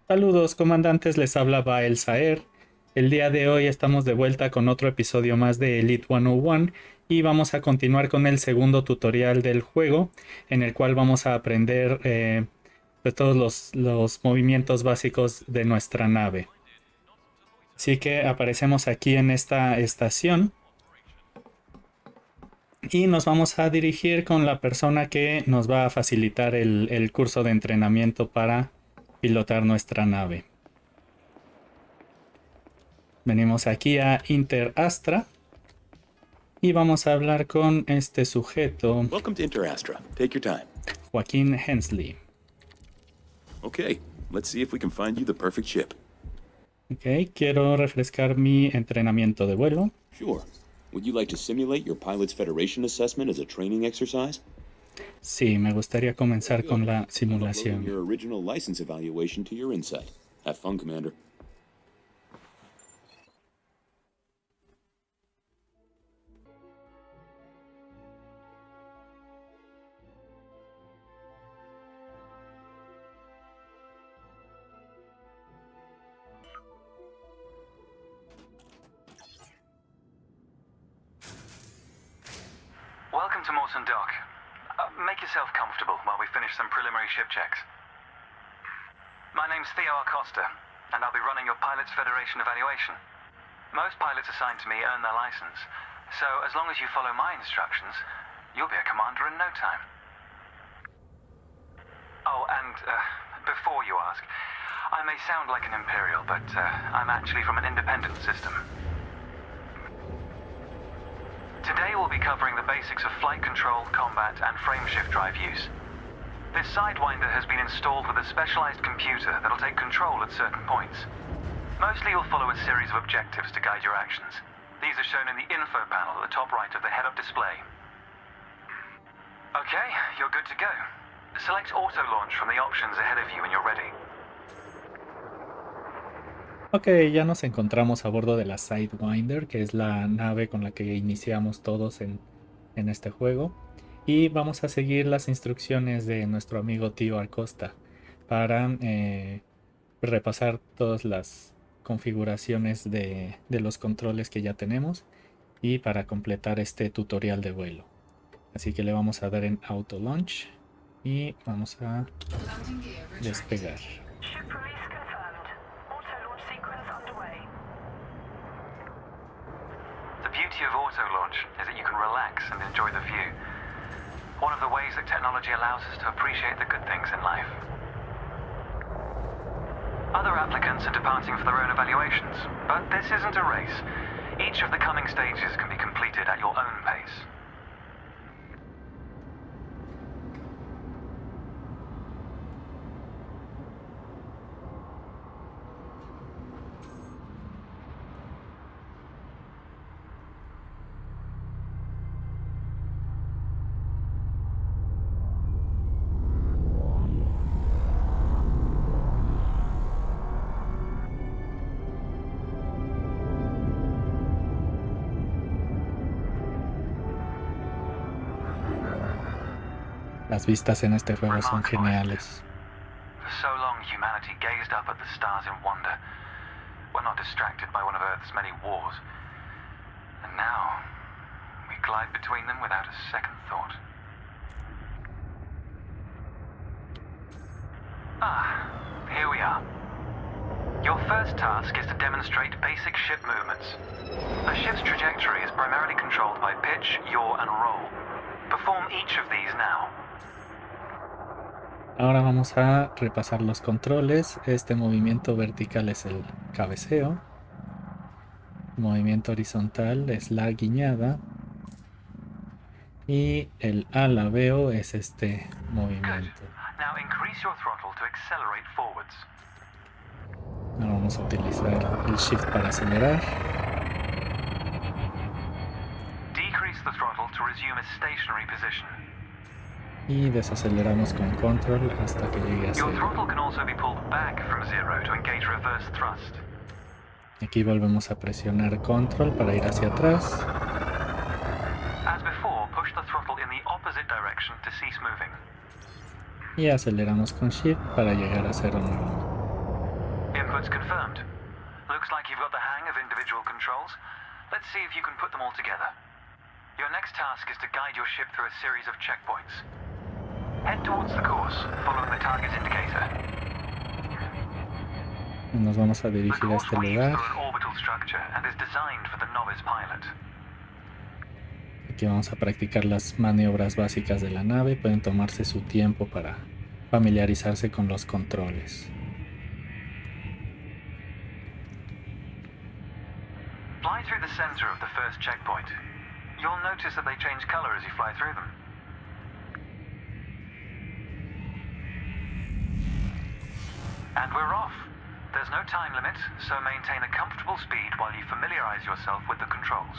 Saludos, comandantes, les habla Bael Saer. El día de hoy estamos de vuelta con otro episodio más de Elite 101 y vamos a continuar con el segundo tutorial del juego, en el cual vamos a aprender pues todos los movimientos básicos de nuestra nave. Así que aparecemos aquí en esta estación y nos vamos a dirigir con la persona que nos va a facilitar el curso de entrenamiento para pilotar nuestra nave. Venimos aquí a Interastra y vamos a hablar con este sujeto, Welcome to Interastra. Take your time. Joaquín Hensley. Okay, let's see if we can find you the perfect ship. Ok, quiero refrescar mi entrenamiento de vuelo. Sure. Would you like to simulate your Pilots Federation assessment as a training exercise? Sí, me gustaría comenzar con la I've uploaded simulación. your original license evaluation to your insight. Have fun, Commander. Welcome to Mawson Dock. Make yourself comfortable while we finish some preliminary ship checks. My name's Theo Acosta, and I'll be running your Pilots Federation evaluation. Most pilots assigned to me earn their license, so as long as you follow my instructions, you'll be a commander in no time. Oh, and before you ask, I may sound like an Imperial, but I'm actually from an independent system. Today we'll be covering the basics of flight control, combat, and frameshift drive use. This Sidewinder has been installed with a specialized computer that'll take control at certain points. Mostly you'll follow a series of objectives to guide your actions. These are shown in the info panel at the top right of the head-up display. Okay, you're good to go. Select auto launch from the options ahead of you when you're ready. Ok, ya nos encontramos a bordo de la Sidewinder, que es la nave con la que iniciamos todos en este juego. Y vamos a seguir las instrucciones de nuestro amigo Tío Acosta para repasar todas las configuraciones de los controles que ya tenemos y para completar este tutorial de vuelo. Así que le vamos a dar en Auto Launch y vamos a despegar. Ship release confirmed. Auto launch sequence underway. The beauty of auto launch is that you can relax and enjoy the view. One of the ways that technology allows us to appreciate the good things in life. Other applicants are departing for their own evaluations, but this isn't a race. Each of the coming stages can be completed at your own pace. Las vistas en este juego son geniales. For so long, humanity gazed up at the stars in wonder. We're not distracted by one of Earth's many wars. And now, we glide between them without a second thought. Ah, here we are. Your first task is to demonstrate basic ship movements. A ship's trajectory is primarily controlled by pitch, yaw, and roll. Perform each of these now. Ahora vamos a repasar los controles. Este movimiento vertical es el cabeceo. Movimiento horizontal es la guiñada. Y el alabeo es este Good. movimiento. Now increase your throttle to accelerate forwards. Ahora vamos a utilizar el shift para acelerar. Decrease the throttle to resume a stationary position. Y desaceleramos con control hasta que llegue a Your 0. throttle can also be pulled back from zero to engage reverse thrust. Aquí volvemos a presionar control para ir hacia atrás. As before, push the throttle in the opposite direction to cease moving. Y aceleramos con shift para llegar a 0 nuevo. inputs confirmed. Looks like you've got the hang of individual controls. Let's see if you can put them all together. Your next task is to guide your ship through a series of checkpoints. Head towards the course, following the target indicator. Nos vamos a The dirigir a course este weaves lugar. through an orbital structure and is designed for the novice pilot. Aquí vamos a practicar las maniobras básicas de la nave. Pueden tomarse su tiempo para familiarizarse con los controles. Fly through the center of the first checkpoint. You'll notice that they change color as you fly through them. And we're off. There's no time limit, so maintain a comfortable speed while you familiarize yourself with the controls.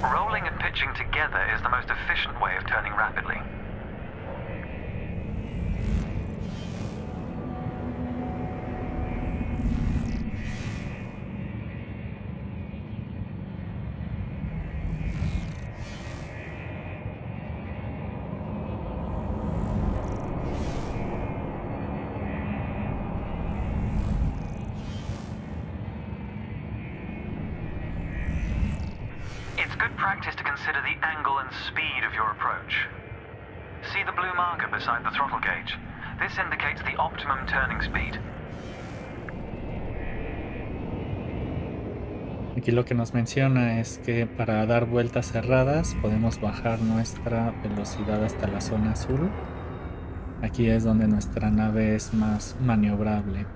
Rolling and pitching together is the most efficient way of turning rapidly. It's good practice to consider the angle and speed of your approach. See the blue marker beside the throttle gauge? This indicates the optimum turning speed. Aquí lo que nos menciona es que para dar vueltas cerradas podemos bajar nuestra velocidad hasta la zona azul. Aquí es donde nuestra nave es más maniobrable.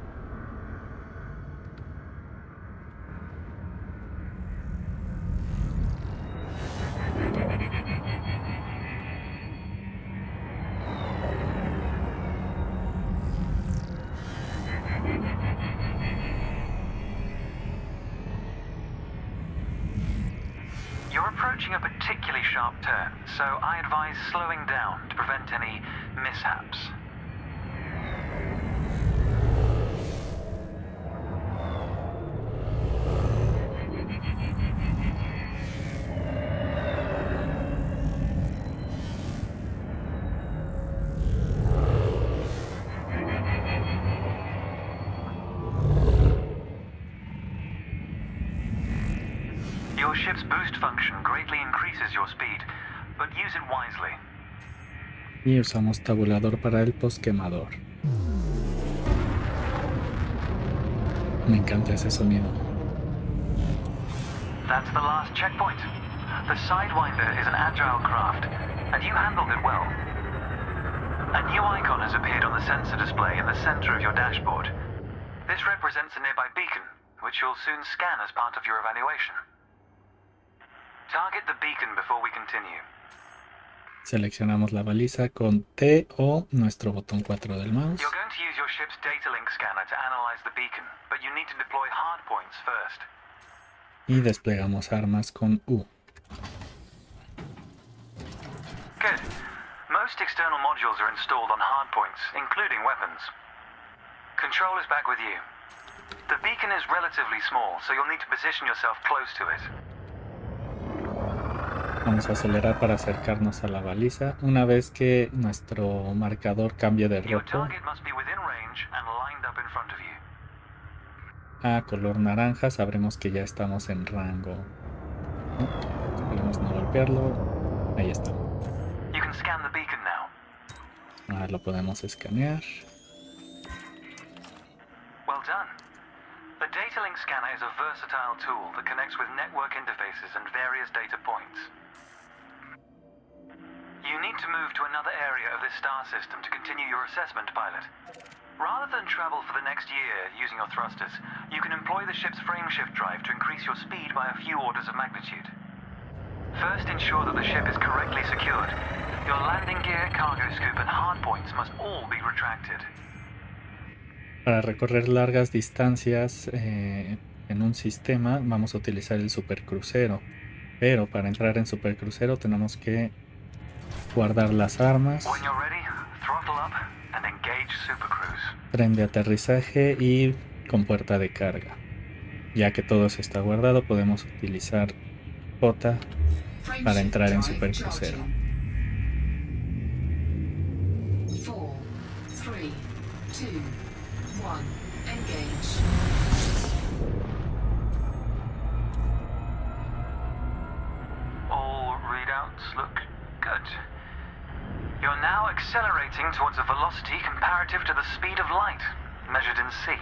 You're approaching a particularly sharp turn, so I advise slowing down to prevent any mishaps. Your ship's boost function greatly increases your speed, but use it wisely. Y usamos tabulador para el posquemador. Me encanta ese sonido. That's the last checkpoint. The Sidewinder is an agile craft, and you handled it well. A new icon has appeared on the sensor display in the center of your dashboard. This represents a nearby beacon, which you'll soon scan as part of your evaluation. Target the beacon before we continue. Seleccionamos la baliza con T o nuestro botón 4 del mouse. You're going to use your ship's data link scanner to analyze the beacon, but you need to deploy hardpoints first. Y desplegamos armas con U. Good. Most external modules are installed on hardpoints, including weapons. Control is back with you. The beacon is relatively small, so you'll need to position yourself close to it. Vamos a acelerar para acercarnos a la baliza. Una vez que nuestro marcador cambie de Your rojo target must be within range and lined up in front of you. a color naranja, sabremos que ya estamos en rango. Esperemos no golpearlo. Ahí está. You can scan the beacon now. Ahora lo podemos escanear. Well done. The data link scanner is a versatile tool that connects with network interfaces and various data points. You need to move to another area of this star system to continue your assessment, pilot. Rather than travel for the next year using your thrusters, you can employ the ship's frameshift drive to increase your speed by a few orders of magnitude. First, ensure that the ship is correctly secured. Your landing gear, cargo scoop, and hardpoints must all be retracted. Para recorrer largas distancias en un sistema vamos a utilizar el supercrucero. Pero para entrar en supercrucero tenemos que guardar las armas, When you're ready, throttle up and engage Supercruise. tren de aterrizaje y compuerta de carga. Ya que todo eso está guardado podemos utilizar J para entrar en supercrucero. 4, 3, 2, 1, engage. All readouts look good. You're now accelerating towards a velocity comparative to the speed of light, measured in c.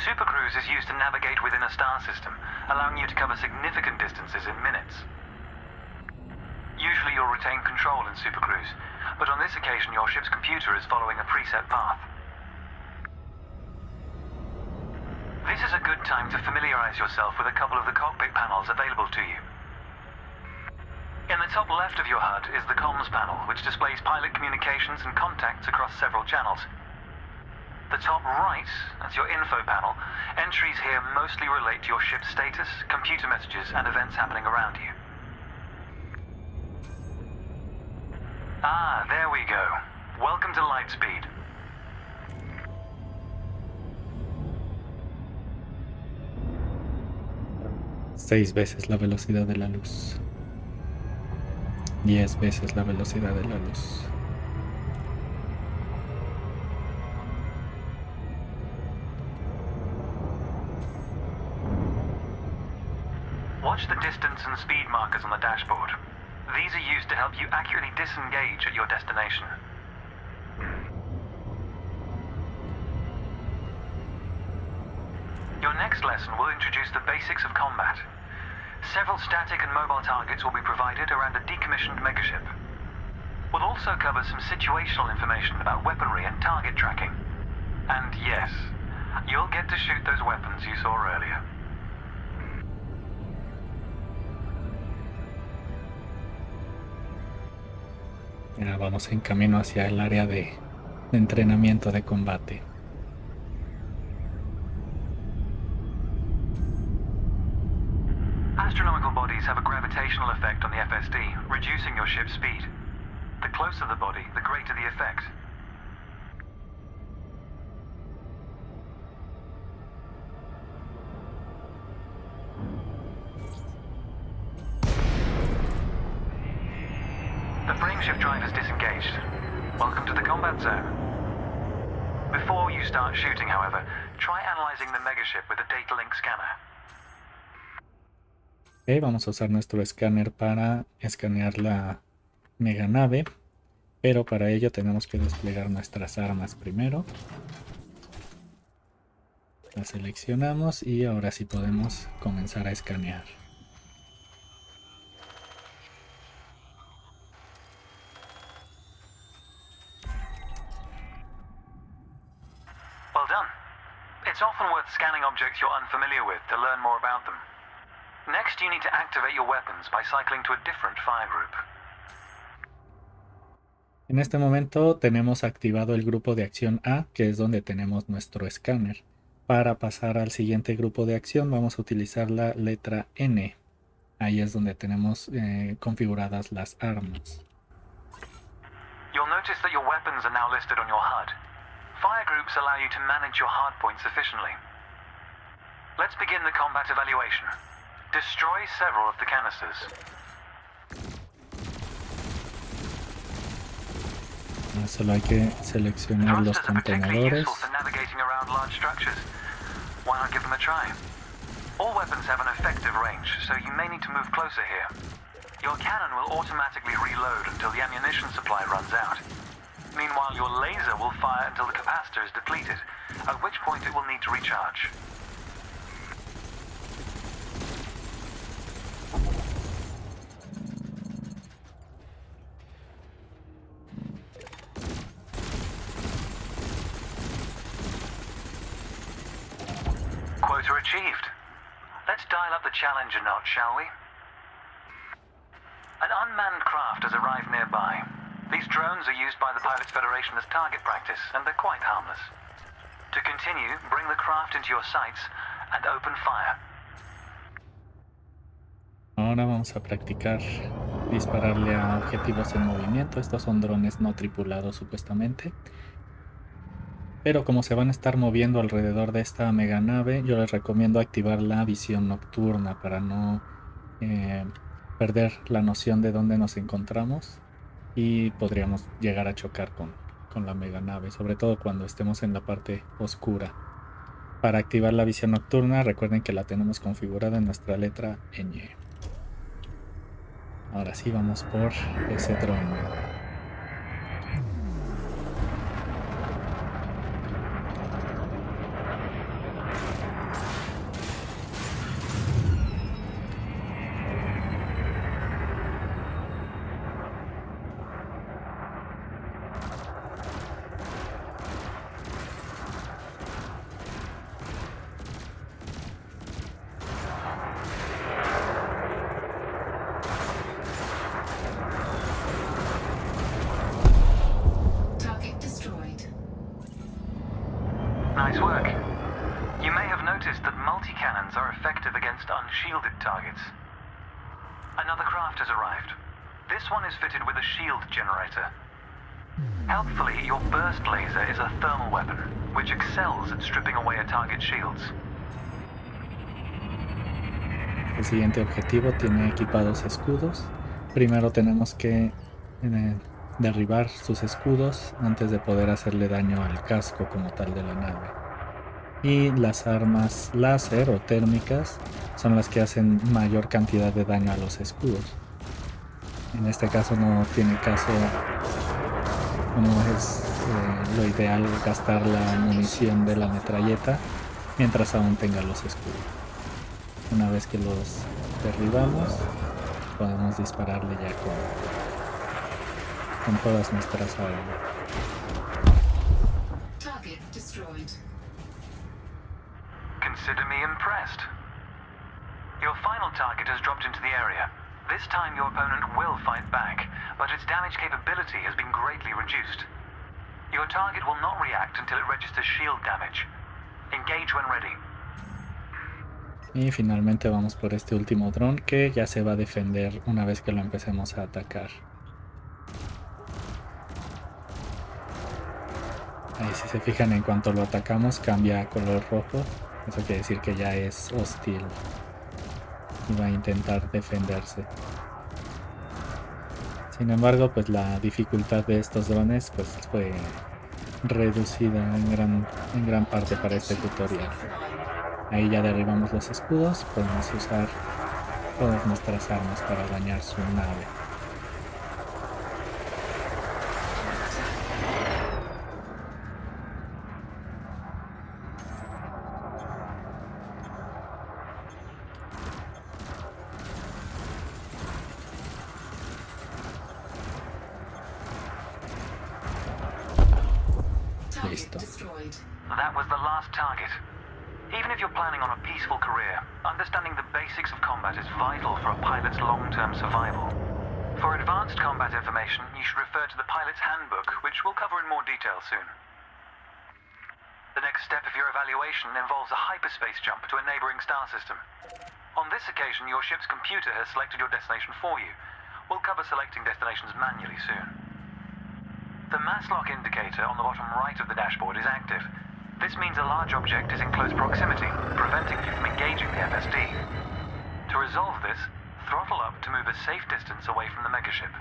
Supercruise is used to navigate within a star system, allowing you to cover significant distances in minutes. Usually you'll retain control in Supercruise, but on this occasion your ship's computer is following a preset path. This is a good time to familiarize yourself with a couple of the cockpit panels available to you. In the top left of your HUD is the comms panel, which displays pilot communications and contacts across several channels. The top right, that's your info panel. Entries here mostly relate to your ship's status, computer messages, and events happening around you. Ah, there we go. Welcome to Lightspeed. Seis veces la velocidad de la luz. 10 veces la velocidad de la luz. Watch the distance and speed markers on the dashboard. These are used to help you accurately disengage at your destination. Your next lesson will introduce the basics of combat. Several static and mobile targets will be provided around a decommissioned megaship. We'll also cover some situational information about weaponry and target tracking. And yes, you'll get to shoot those weapons you saw earlier. Ya vamos en camino hacia el área de entrenamiento de combate. Astronomical bodies have a gravitational effect on the FSD, reducing your ship's speed. The closer the body, the greater the effect. The frameshift drive is disengaged. Welcome to the combat zone. Before you start shooting, however, try analyzing the megaship with a data link scanner. Ok, vamos a usar nuestro escáner para escanear la meganave, pero para ello tenemos que desplegar nuestras armas primero. Las seleccionamos y ahora sí podemos comenzar a escanear. Well done. It's often worth scanning objects you're unfamiliar with to learn more about them. Next, you need to activate your weapons by cycling to a different fire group. En este momento tenemos activado el grupo de acción A, que es donde tenemos nuestro escáner. Para pasar al siguiente grupo de acción vamos a utilizar la letra N. Ahí es donde tenemos configuradas las armas. You'll notice that your weapons are now listed on your HUD. Fire groups allow you to manage your hardpoints efficiently. Let's begin the combat evaluation. Destroy several of the canisters. Solo hay que seleccionar los Thrusters are particularly contenedores. useful for navigating around large structures. Why not give them a try? All weapons have an effective range, so you may need to move closer here. Your cannon will automatically reload until the ammunition supply runs out. Meanwhile, your laser will fire until the capacitor is depleted, at which point it will need to recharge. Quota achieved. Let's dial up the challenge a notch, shall we? An unmanned craft has arrived nearby. These drones are used by the Pilots Federation as target practice, and they're quite harmless. To continue, bring the craft into your sights and open fire. Ahora vamos a practicar dispararle a objetivos en movimiento. Estos son drones no tripulados supuestamente. Pero como se van a estar moviendo alrededor de esta mega nave, yo les recomiendo activar la visión nocturna para no eh, perder la noción de dónde nos encontramos y podríamos llegar a chocar con la mega nave, sobre todo cuando estemos en la parte oscura. Para activar la visión nocturna, recuerden que la tenemos configurada en nuestra letra ñ. Ahora sí, vamos por ese dron. Target destroyed. Nice work. You may have noticed that multi-cannons are effective against unshielded targets. Another craft has arrived. This one is fitted with a shield generator. Helpfully, your burst laser is a thermal weapon, which excels at stripping away a target's shields. El siguiente objetivo tiene equipados escudos. Primero tenemos que derribar sus escudos antes de poder hacerle daño al casco como tal de la nave. Y las armas láser o térmicas son las que hacen mayor cantidad de daño a los escudos. En este caso no tiene caso, no es lo ideal gastar la munición de la metralleta mientras aún tenga los escudos. Una vez que los derribamos, podemos dispararle ya con todas nuestras armas. Target destroyed. Consider me impressed. Your final target has dropped into the area. This time your opponent will fight back, but its damage capability has been greatly reduced. Your target will not react until it registers shield damage. Engage when ready. Y finalmente vamos por este último dron que ya se va a defender una vez que lo empecemos a atacar. Ahí si se fijan, en cuanto lo atacamos cambia a color rojo. Eso quiere decir que ya es hostil y va a intentar defenderse. Sin embargo, pues la dificultad de estos drones pues fue reducida en gran parte para este tutorial. Ahí ya derribamos los escudos, podemos usar todas nuestras armas para dañar su nave. Target Listo. destroyed. That was the last target. Even if you're planning on a peaceful career, understanding the basics of combat is vital for a pilot's long-term survival. For advanced combat information, you should refer to the pilot's handbook, which we'll cover in more detail soon. The next step of your evaluation involves a hyperspace jump to a neighboring star system. On this occasion, your ship's computer has selected your destination for you. We'll cover selecting destinations manually soon. The mass lock indicator on the bottom right of the dashboard is active. This means a large object is in close proximity, preventing you from engaging the FSD. To resolve this, throttle up to move a safe distance away from the megaship.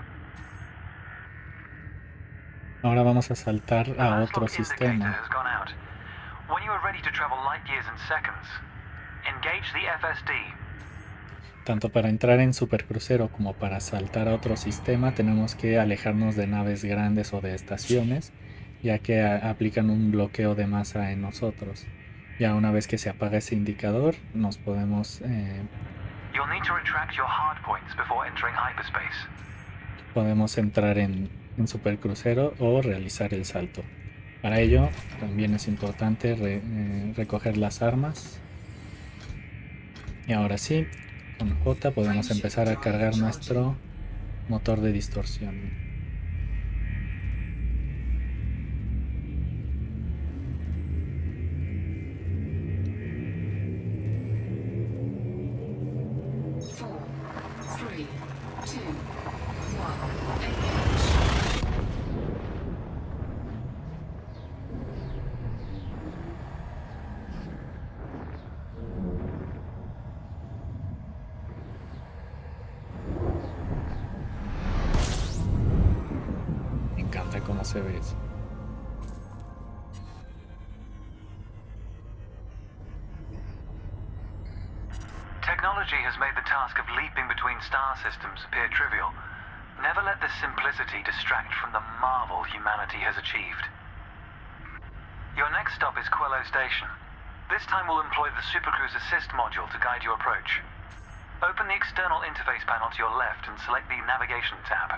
Ahora vamos a saltar The a mass otro lock indicator sistema. has gone out. When you are ready to travel light years in seconds, engage the FSD. Tanto para entrar en supercrucero como para saltar a otro sistema tenemos que alejarnos de naves grandes o de estaciones, ya que aplican un bloqueo de masa en nosotros. Ya una vez que se apaga ese indicador, nos podemos You'll need to retract your hardpoints before entering hyperspace. entrar en supercrucero o realizar el salto. Para ello también es importante recoger las armas. Y ahora sí, con J podemos empezar a cargar nuestro motor de distorsión. Four, three, two, one. Engage. no se ve eso. Technology has made the task of leaping between star systems appear trivial. Never let this simplicity distract from the marvel humanity has achieved. Your next stop is Quello Station. This time we'll employ the Supercruise Assist module to guide your approach. Open the external interface panel to your left and select the Navigation tab.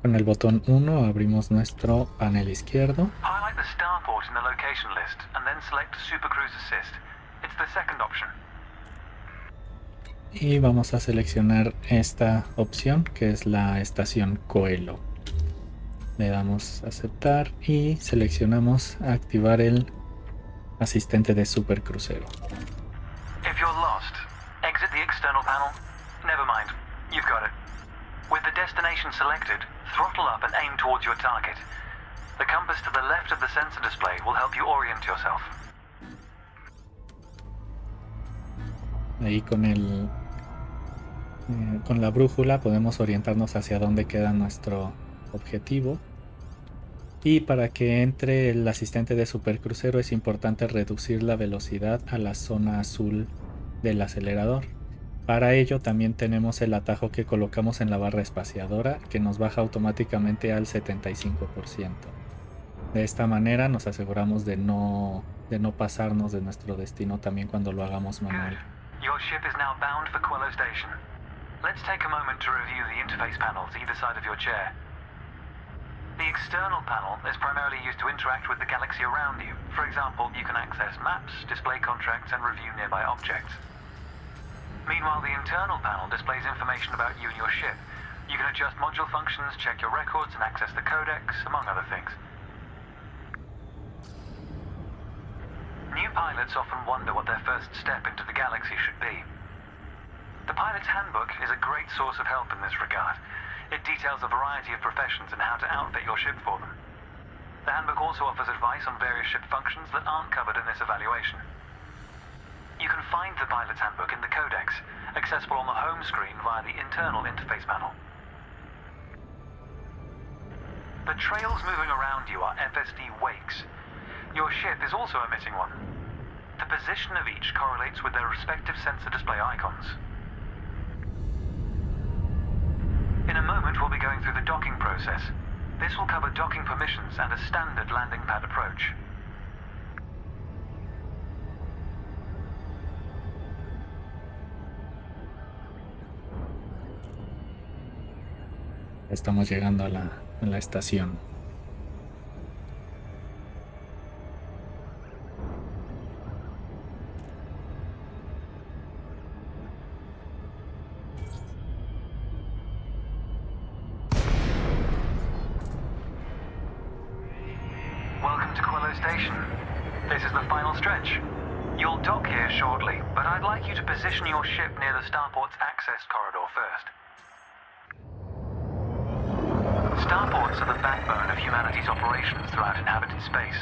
Con el botón 1 abrimos nuestro panel izquierdo. Highlight the starport in the location list and then select Supercruise Assist. It's the second option. Y vamos a seleccionar esta opción que es la estación Coelho. Le damos a aceptar y seleccionamos activar el asistente de supercrucero. If you're lost, exit the external panel. Never mind, you've got it. With the destination selected, throttle up and aim towards your target. The compass to the left of the sensor display will help you orient yourself. Ahí con la brújula podemos orientarnos hacia dónde queda nuestro objetivo. Y para que entre el asistente de supercrucero es importante reducir la velocidad a la zona azul del acelerador. Para ello también tenemos el atajo que colocamos en la barra espaciadora que nos baja automáticamente al 75%. De esta manera nos aseguramos de no pasarnos de nuestro destino también cuando lo hagamos manual. Your ship is now bound for Quello Station. Let's take a moment to review the interface panels either side of your chair. The external panel is primarily used to interact with the galaxy around you. For example, you can access maps, display contracts, and review nearby objects. Meanwhile, the internal panel displays information about you and your ship. You can adjust module functions, check your records, and access the codex, among other things. New pilots often wonder what their first step into the galaxy should be. The pilot's handbook is a great source of help in this regard. It details a variety of professions and how to outfit your ship for them. The handbook also offers advice on various ship functions that aren't covered in this evaluation. You can find the pilot's handbook in the codex, accessible on the home screen via the internal interface panel. The trails moving around you are FSD wakes. Your ship is also emitting one. The position of each correlates with their respective sensor display icons. In a moment, we'll be going through the docking process. This will cover docking permissions and a standard landing pad approach. Estamos llegando a la estación. Welcome to Quello Station. This is the final stretch. You'll dock here shortly, but I'd like you to position your ship near the starport's access corridor first. Starports are the backbone of humanity's operations throughout inhabited space.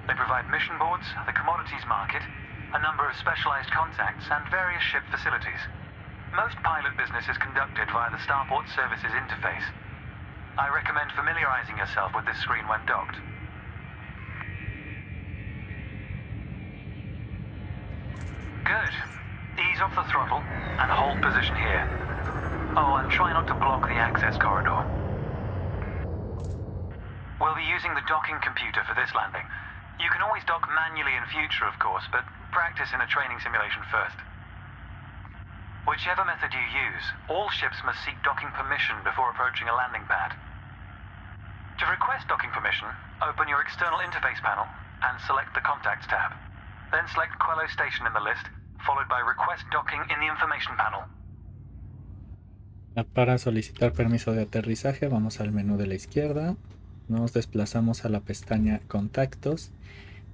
They provide mission boards, the commodities market, a number of specialized contacts, and various ship facilities. Most pilot business is conducted via the Starport Services interface. I recommend familiarizing yourself with this screen when docked. Good. Ease off the throttle and hold position here. Oh, and try not to block the access corridor. We'll be using the docking computer for this landing. You can always dock manually in future, of course, but practice in a training simulation first. Whichever method you use, all ships must seek docking permission before approaching a landing pad. To request docking permission, open your external interface panel and select the Contacts tab. Then select Quello Station in the list, followed by Request Docking in the Information panel. Para solicitar permiso de aterrizaje, vamos al menú de la izquierda, nos desplazamos a la pestaña Contactos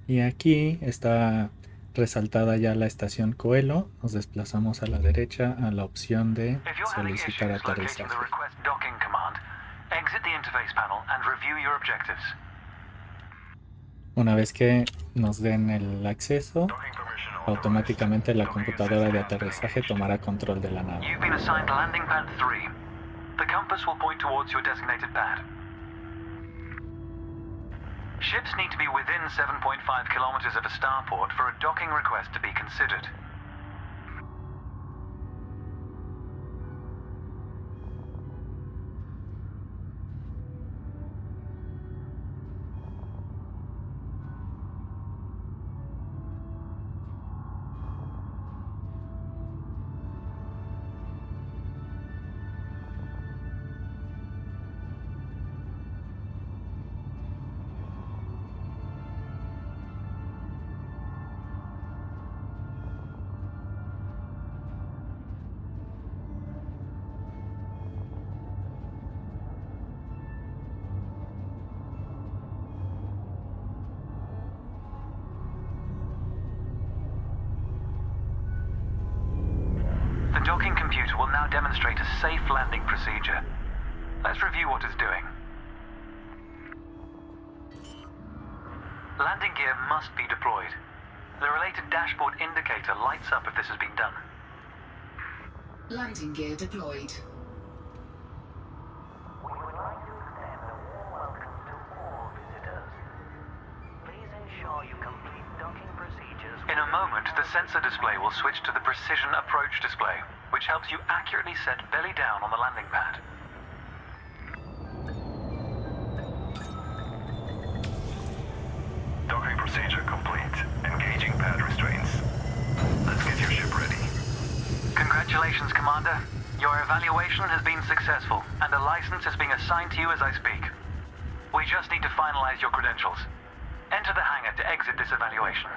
y aquí está resaltada ya la estación Coelho. Nos desplazamos a la derecha a la opción de If you're having issues solicitar locating aterrizaje. the Request Docking command, exit the interface panel and review your objectives. Una vez que nos den el acceso, automáticamente la computadora de aterrizaje tomará control de la nave. You've been assigned Landing Pad 3. The compass will point towards your designated pad. Ships need to be within 7.5 kilometers of a starport for a docking request to be considered. The docking computer will now demonstrate a safe landing procedure. Let's review what it's doing. Landing gear must be deployed. The related dashboard indicator lights up if this has been done. Landing gear deployed. We would like to extend a warm welcome to all visitors. Please ensure you complete docking procedures. In a moment, the sensor display will switch to the precision approach display, which helps you accurately set belly down on the landing pad. Docking procedure complete. Engaging pad restraints. Let's get your ship ready. Congratulations, Commander. Your evaluation has been successful, and a license is being assigned to you as I speak. We just need to finalize your credentials. Enter the hangar to exit this evaluation.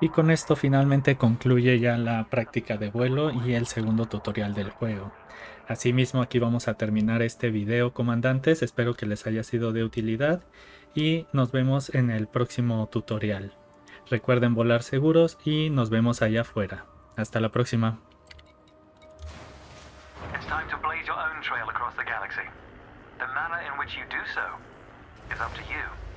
Y con esto finalmente concluye ya la práctica de vuelo y el segundo tutorial del juego. Asimismo, aquí vamos a terminar este video, comandantes. Espero que les haya sido de utilidad y nos vemos en el próximo tutorial. Recuerden volar seguros y nos vemos allá afuera. Hasta la próxima. It's time to blaze your own trail across the galaxy. The manner in which you do so is up to you.